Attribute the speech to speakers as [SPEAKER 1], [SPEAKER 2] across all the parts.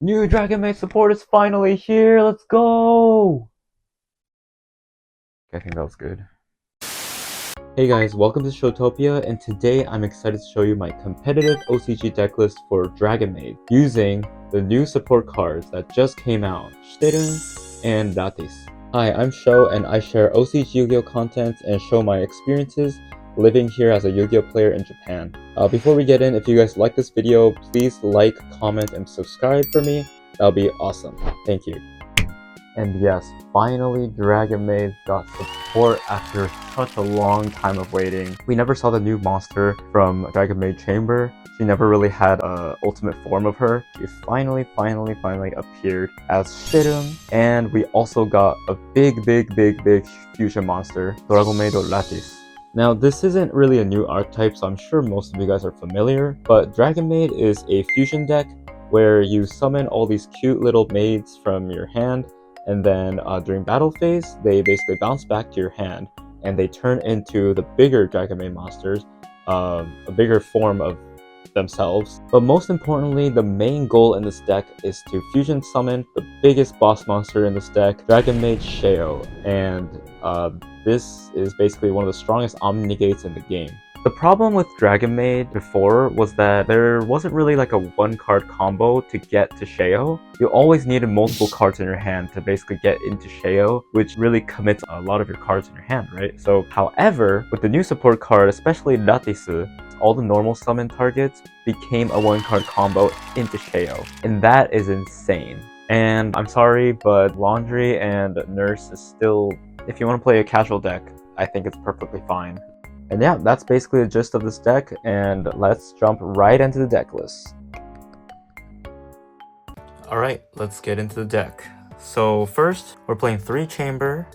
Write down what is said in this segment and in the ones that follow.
[SPEAKER 1] New Dragonmaid support is finally here. Let's go. I think that was good. Hey guys, welcome to Showtopia, and today I'm excited to show you my competitive OCG decklist for Dragonmaid using the new support cards that just came out, Shiterun and Ratis. Hi, I'm Sho, and I share OCG Yu-Gi-Oh content and show my experiences living here as a Yu-Gi-Oh player in Japan. Before we get in, if you guys like this video, please like, comment, and subscribe for me. That'll be awesome. Thank you. And yes, finally Dragonmaid got support after such a long time of waiting. We never saw the new monster from Dragonmaid Chamber. She never really had an ultimate form of her. She finally appeared as Shiterun. And we also got a big fusion monster, Dragonmaid Latis. Now, this isn't really a new archetype, so I'm sure most of you guys are familiar, but Dragonmaid is a fusion deck where you summon all these cute little maids from your hand, and then during battle phase, they basically bounce back to your hand, and they turn into the bigger Dragonmaid monsters, a bigger form of themselves. But most importantly, the main goal in this deck is to fusion summon the biggest boss monster in this deck, Dragonmaid Sheo, and this is basically one of the strongest omni-negates in the game. The problem with Dragonmaid before was that there wasn't really like a one-card combo to get to Sheo. You always needed multiple cards in your hand to basically get into Sheo, which really commits a lot of your cards in your hand, right? So, however, with the new support card, especially Latisu, all the normal summon targets became a one-card combo into Sheo, and that is insane. And I'm sorry, but Laundry and Nurse is still, if you want to play a casual deck, I think it's perfectly fine. And yeah, that's basically the gist of this deck, and let's jump right into the deck list. Alright, let's get into the deck. So first, we're playing 3 Chamber.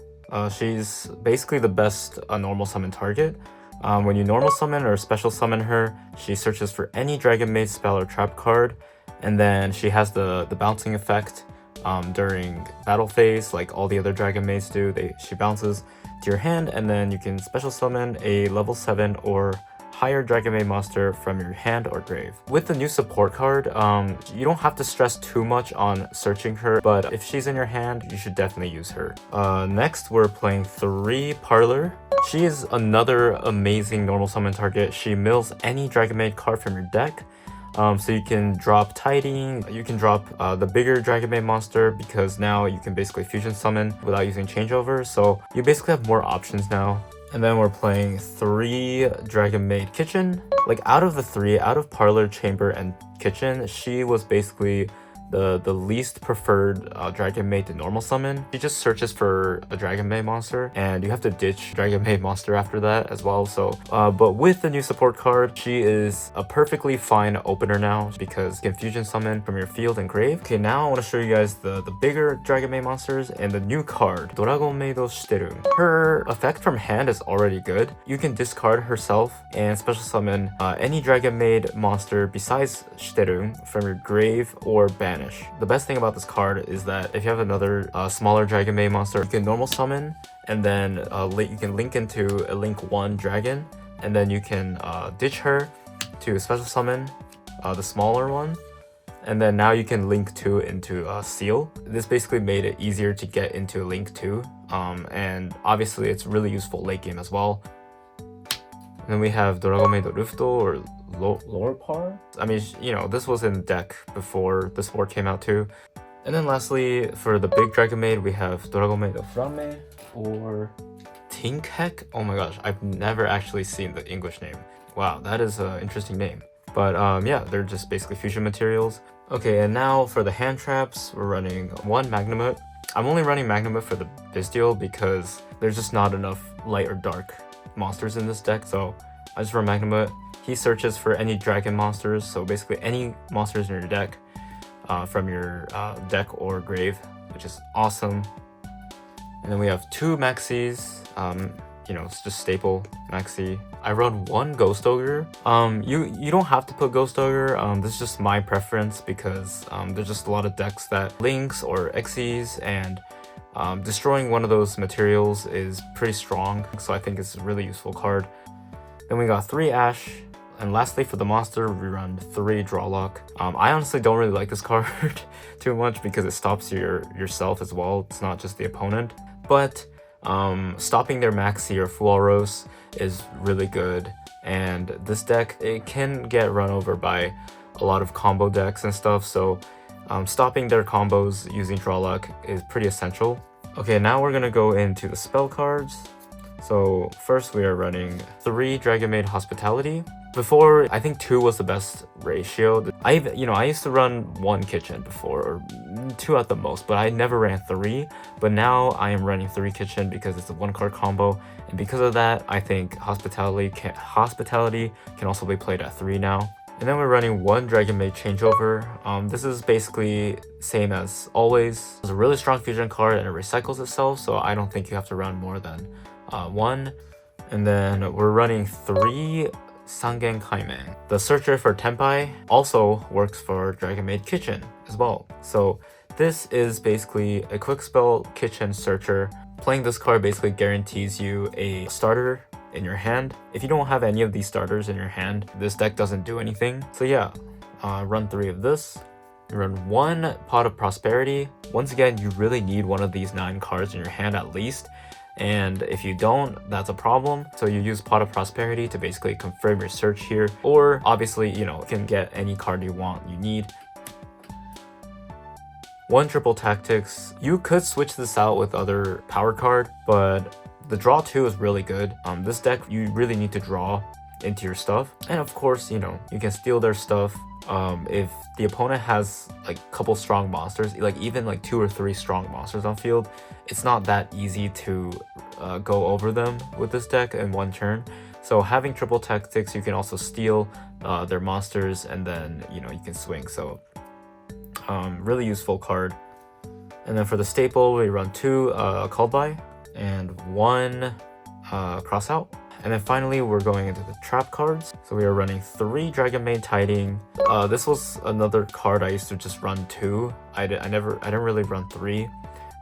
[SPEAKER 1] She's basically the best normal summon target. When you normal summon or special summon her, she searches for any Dragonmaid spell or trap card, and then she has the bouncing effect during battle phase, like all the other Dragonmaids do. She bounces to your hand, and then you can special summon a level 7 or higher Dragonmaid monster from your hand or grave. With the new support card, you don't have to stress too much on searching her, but if she's in your hand, you should definitely use her. Next, we're playing 3 Parlor. She is another amazing normal summon target. She mills any Dragonmaid card from your deck. So you can drop Tiding, you can drop the bigger Dragonmaid monster, because now you can basically fusion summon without using changeover, so you basically have more options now. And then we're playing 3 Dragonmaid Kitchen. Like out of the 3, out of Parlor, Chamber, and Kitchen, she was basically the least preferred Dragonmaid to normal summon. She just searches for a Dragonmaid monster, and you have to ditch Dragonmaid monster after that as well. So, but with the new support card, she is a perfectly fine opener now, because you can fusion summon from your field and grave. Okay, now I want to show you guys the bigger Dragonmaid monsters and the new card, Dragonmaid Shiterun. Her effect from hand is already good. You can discard herself and special summon any Dragonmaid monster besides Shiterun from your grave or banish. The best thing about this card is that if you have another smaller Dragonmaid monster, you can normal summon, and then you can link into a link 1 dragon, and then you can ditch her to special summon the smaller one, and then now you can link 2 into Seal. This basically made it easier to get into link 2, and obviously it's really useful late game as well. And then we have Dragonmaid Rufto, or lower par? I mean, you know, this was in deck before the support came out too. And then lastly, for the big Dragonmaid, we have Dragonmaid Frame, or Tinkhek. Oh my gosh, I've never actually seen the English name. Wow, that is an interesting name. But yeah, they're just basically fusion materials. Okay, and now for the hand traps, we're running 1 Magnamut. I'm only running Magnamut for the Bestial because there's just not enough light or dark monsters in this deck, so I just run Magnamut. He searches for any dragon monsters, so basically any monsters in your deck from your deck or grave, which is awesome. And then we have 2 Maxis, you know, it's just staple Maxi. I run 1 Ghost Ogre. You don't have to put Ghost Ogre, this is just my preference, because there's just a lot of decks that links or Xyz, and destroying one of those materials is pretty strong, so I think it's a really useful card. Then we got 3 Ash, And lastly, for the monster, we run 3 draw lock. I honestly don't really like this card too much because it stops yourself as well. It's not just the opponent. But stopping their Maxi or Fuaros is really good. And this deck, it can get run over by a lot of combo decks and stuff. So stopping their combos using draw lock is pretty essential. Okay, now we're gonna go into the spell cards. So first we are running 3 Dragonmaid Hospitality. Before, I think 2 was the best ratio. I used to run 1 kitchen before, or 2 at the most, but I never ran 3. But now I am running 3 kitchen because it's a 1-card combo, and because of that, I think Hospitality can also be played at 3 now. And then we're running 1 Dragonmaid Changeover. This is basically same as always. It's a really strong fusion card and it recycles itself, so I don't think you have to run more than 1. And then we're running 3 Sangen Kaimeng. The Searcher for Tenpai also works for Dragonmaid Kitchen as well. So this is basically a quick spell kitchen searcher. Playing this card basically guarantees you a starter in your hand. If you don't have any of these starters in your hand, this deck doesn't do anything. So yeah, run 3 of this. Run 1 Pot of Prosperity. Once again, you really need one of these 9 cards in your hand at least. And if you don't, that's a problem. So you use Pot of Prosperity to basically confirm your search here. Or obviously, you can get any card you need. 1 Triple Tactics. You could switch this out with other power card, but the draw 2 is really good. This deck, you really need to draw into your stuff. And of course, you can steal their stuff. If the opponent has like a couple strong monsters, like even like 2 or 3 strong monsters on field, it's not that easy to go over them with this deck in 1 turn. So having Triple Tactics, you can also steal their monsters, and then you can swing. So really useful card. And then for the staple, we run 2 Called By and 1 Cross Out. And then finally, we're going into the trap cards. So we are running 3 Dragonmaid Tiding. This was another card I used to just run 2. I didn't really run 3,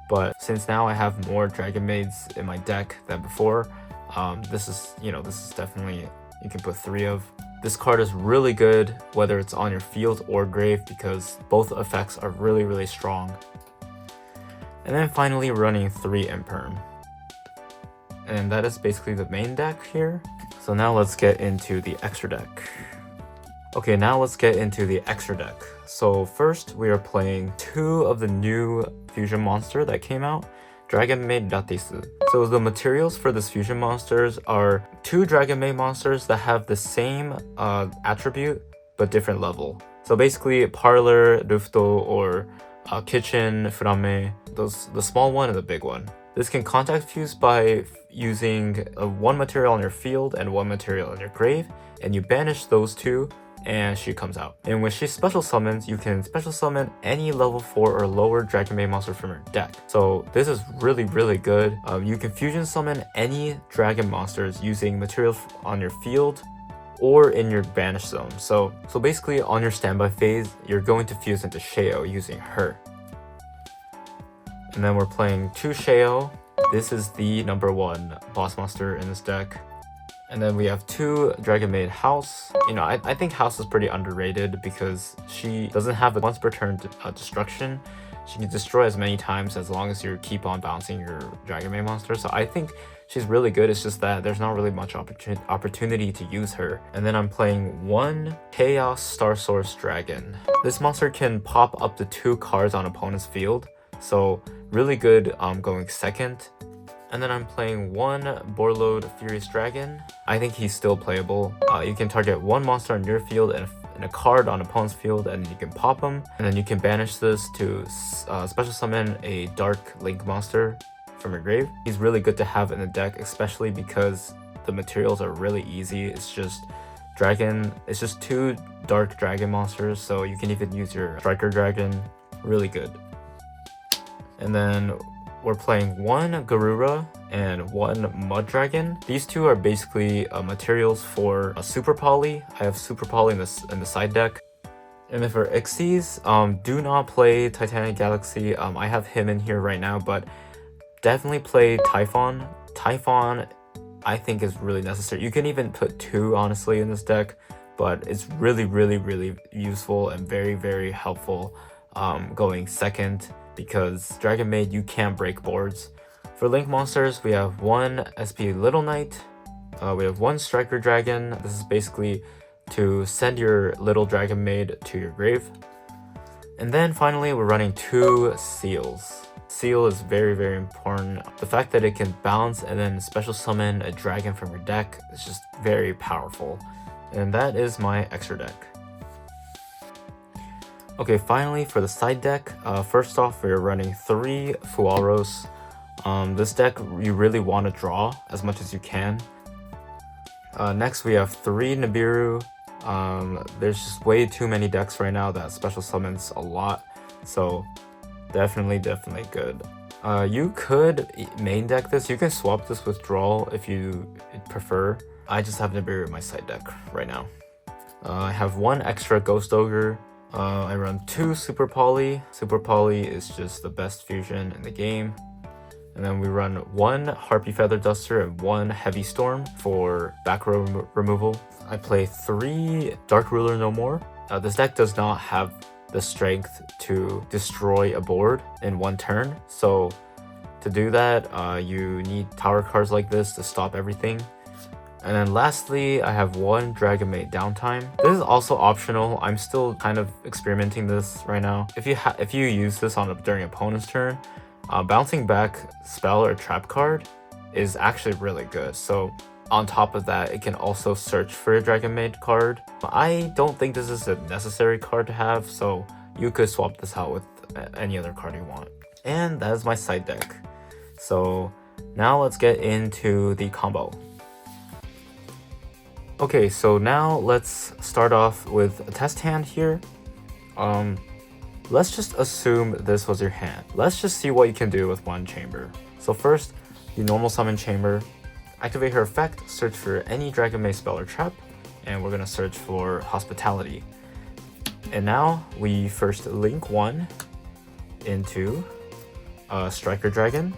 [SPEAKER 1] but since now I have more Dragonmaids in my deck than before, this is definitely, you can put 3 of. This card is really good whether it's on your field or grave because both effects are really, really strong. And then finally, running 3 Imperm. And that is basically the main deck here. So now let's get into the extra deck. Okay, now let's get into the extra deck. So first we are playing 2 of the new fusion monster that came out, Dragonmaid Ratisu. So the materials for this fusion monsters are 2 Dragonmaid monsters that have the same attribute but different level. So basically Parlor, Rufto, or Kitchen, Frame, the small one and the big one. This can contact fuse by using 1 material on your field and 1 material on your grave, and you banish those 2 and she comes out. And when she special summons, you can special summon any level 4 or lower Dragonmaid monster from your deck. So this is really, really good. You can fusion summon any dragon monsters using materials on your field or in your banish zone. So basically on your standby phase, you're going to fuse into Sheo using her. And then we're playing 2 Sheo. This is the number 1 boss monster in this deck. And then we have 2 Dragonmaid House. I think House is pretty underrated because she doesn't have a once per turn destruction. She can destroy as many times as long as you keep on bouncing your Dragonmaid monster. So I think she's really good. It's just that there's not really much opportunity to use her. And then I'm playing 1 Chaos Star Source Dragon. This monster can pop up to 2 cards on opponent's field. So really good going second. And then I'm playing 1 Borlode Furious Dragon. I think he's still playable. You can target 1 monster on your field and a card on opponent's field, and you can pop him. And then you can banish this to special summon a Dark Link monster from your grave. He's really good to have in the deck, especially because the materials are really easy. It's just 2 Dark Dragon monsters, so you can even use your Striker Dragon. Really good. And then we're playing 1 Garura and 1 Mud Dragon. These 2 are basically materials for a Super Poly. I have Super Poly in the side deck. And then for Xyz, do not play Titanic Galaxy. I have him in here right now, but definitely play Typhon. Typhon, I think, is really necessary. You can even put 2, honestly, in this deck, but it's really useful and very helpful going second, because Dragonmaid, you can't break boards. For Link monsters, we have one SP Little Knight, we have one Striker Dragon. This is basically to send your little Dragonmaid to your grave. And then finally, we're running 2 Seals. Seal is very important. The fact that it can bounce and then special summon a dragon from your deck is just very powerful. And that is my extra deck. Okay, finally for the side deck, first off we're running 3 Fuaros. This deck you really want to draw as much as you can. Next we have 3 Nibiru. There's just way too many decks right now that special summons a lot, so definitely good. You could main deck this. You can swap this with Draw if you prefer. I just have Nibiru in my side deck right now. I have 1 extra Ghost Ogre. I run 2 Super Poly. Super Poly is just the best fusion in the game. And then we run 1 Harpy Feather Duster and 1 Heavy Storm for back row removal. I play 3 Dark Ruler No More. This deck does not have the strength to destroy a board in 1 turn. So to do that, you need tower cards like this to stop everything. And then lastly, I have 1 Dragonmaid Downtime. This is also optional. I'm still kind of experimenting this right now. If you use this during opponent's turn, bouncing back spell or trap card is actually really good. So on top of that, it can also search for a Dragonmaid card. I don't think this is a necessary card to have, so you could swap this out with any other card you want. And that is my side deck. So now let's get into the combo. Okay, so now let's start off with a test hand here. Let's just assume this was your hand. Let's just see what you can do with 1 chamber. So first, you normal summon chamber, activate her effect, search for any Dragonmaid spell or trap, and we're gonna search for Hospitality. And now we first link 1 into Striker Dragon,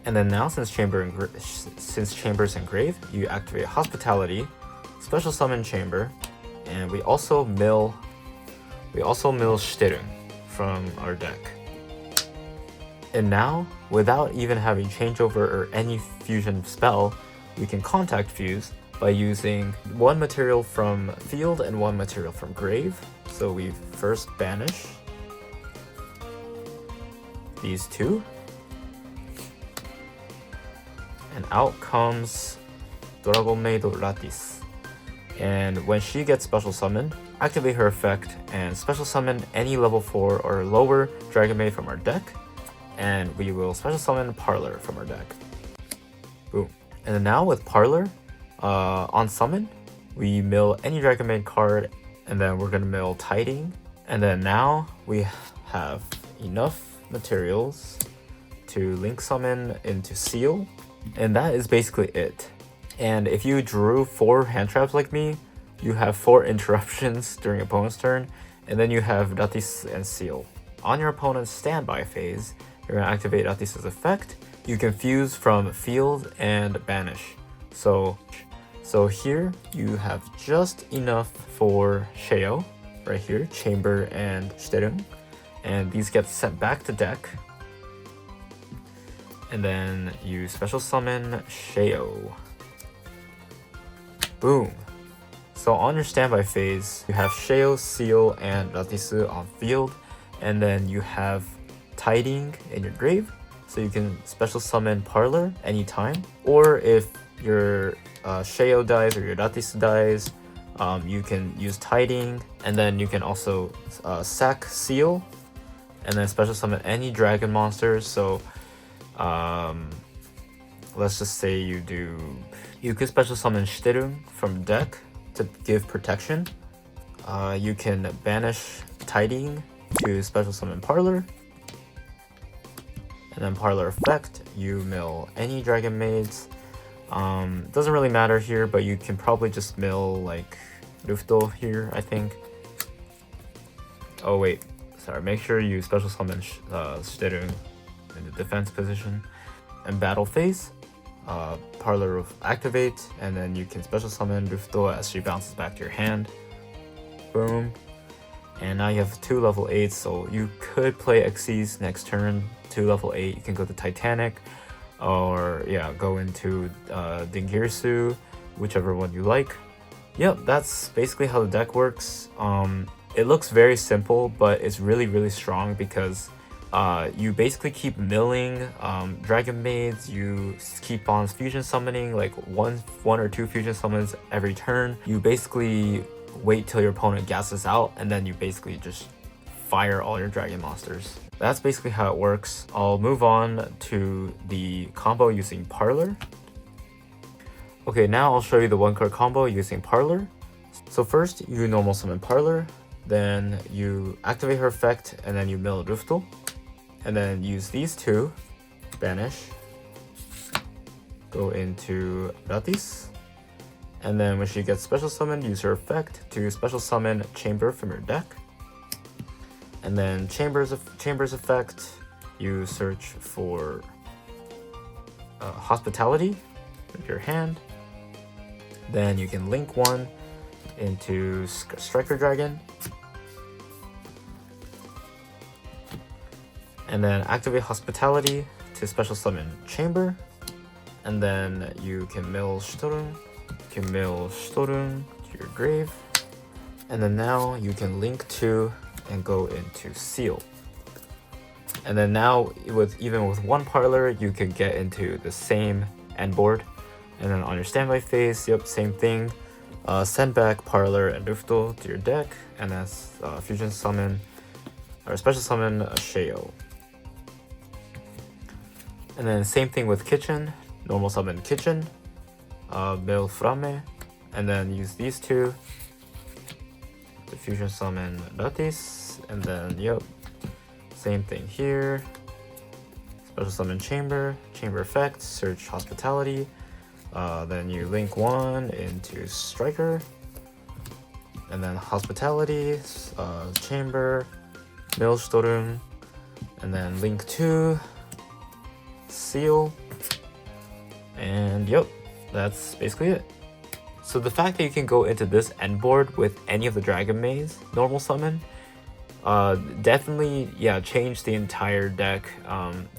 [SPEAKER 1] and then now since Chamber's engraved, you activate Hospitality, special summon Chamber, and we also mill Shterung from our deck. And now, without even having changeover or any fusion spell, we can contact fuse by using 1 material from field and 1 material from grave. So we first banish these 2, and out comes Dragonmaid Lattice. And when she gets special summoned, activate her effect and special summon any level 4 or lower Dragonmaid from our deck, and we will special summon Parlor from our deck. Boom. And then now with Parlor, on summon, we mill any Dragonmaid card, and then we're gonna mill Tiding. And then now we have enough materials to link summon into Seal, and that is basically it. And if you drew 4 hand traps like me, you have 4 interruptions during opponent's turn, and then you have Lattice and Seal. On your opponent's standby phase, you're gonna activate Lattice's effect. You can fuse from field and banish. So here you have just enough for Sheo, right here, Chamber and Shterung, and these get sent back to deck. And then you special summon Sheo. Boom. So on your standby phase, you have Sheo, Seal, and Lattice on field, and then you have Tiding in your grave, so you can special summon Parlor anytime. Or if your Sheo dies or your Lattice dies, you can use Tiding, and then you can also sack Seal, and then special summon any dragon monsters. So let's just say you could special summon Shterung from deck to give protection. You can banish Tiding to special summon Parlor, and then Parlor effect, you mill any Dragonmaids. Doesn't really matter here, but you can probably just mill like Rufto here, I think. Oh wait, sorry, make sure you special summon Shterung in the defense position. And battle phase, Parlor of Activate, and then you can special summon Rufto as she bounces back to your hand. Boom. And now you have 2 level 8s, so you could play Xyz next turn, 2 level 8. You can go to Titanic, or yeah, go into Dingirsu, whichever one you like. Yep, that's basically how the deck works. It looks very simple, but it's really strong because you basically keep milling Dragonmaids. You keep on fusion summoning like one or two fusion summons every turn. You basically wait till your opponent gasses out, and then you basically just fire all your dragon monsters. That's basically how it works. I'll move on to the combo using Parlor. Okay, now I'll show you the 1-card combo using Parlor. So first, you normal summon Parlor, then you activate her effect, and then you mill Rufto. And then use these 2, banish, go into Ratis, and then when she gets special summoned, use her effect to special summon Chamber from your deck. And then Chamber's effect, you search for Hospitality with your hand. Then you can link 1 into Striker Dragon. And then activate Hospitality to special summon Chamber. And then you can mill Storung. You can mill Storung to your grave. And then now you can link 2 and go into Seal. And then now, even with 1 Parlor, you can get into the same end board. And then on your standby phase, yep, same thing. Send back Parlor and Rufto to your deck, and as fusion summon or special summon Sheo. And then same thing with Kitchen, normal summon Kitchen, mill Frame, and then use these 2 to fusion summon Ratis, and then yep, same thing here. Special summon Chamber, Chamber effect, search Hospitality. Then you link 1 into Striker, and then Hospitality, Chamber, mill Storung, and then link 2, Seal, and yep, that's basically it. So the fact that you can go into this end board with any of the Dragonmaids normal summon definitely, yeah, changed the entire deck,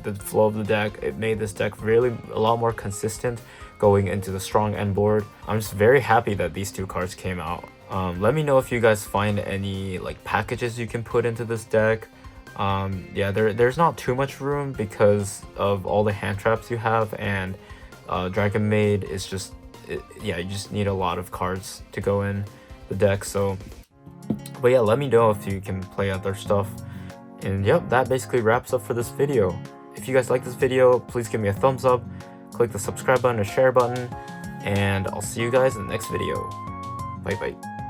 [SPEAKER 1] the flow of the deck. It made this deck really a lot more consistent going into the strong end board. I'm just very happy that these 2 cards came out. Let me know if you guys find any like packages you can put into this deck. Yeah, there's not too much room because of all the hand traps you have, and Dragonmaid is just, yeah, you just need a lot of cards to go in the deck. So, but yeah, let me know if you can play other stuff. And yep, that basically wraps up for this video. If you guys like this video, please give me a thumbs up, click the subscribe button or share button, and I'll see you guys in the next video. Bye bye.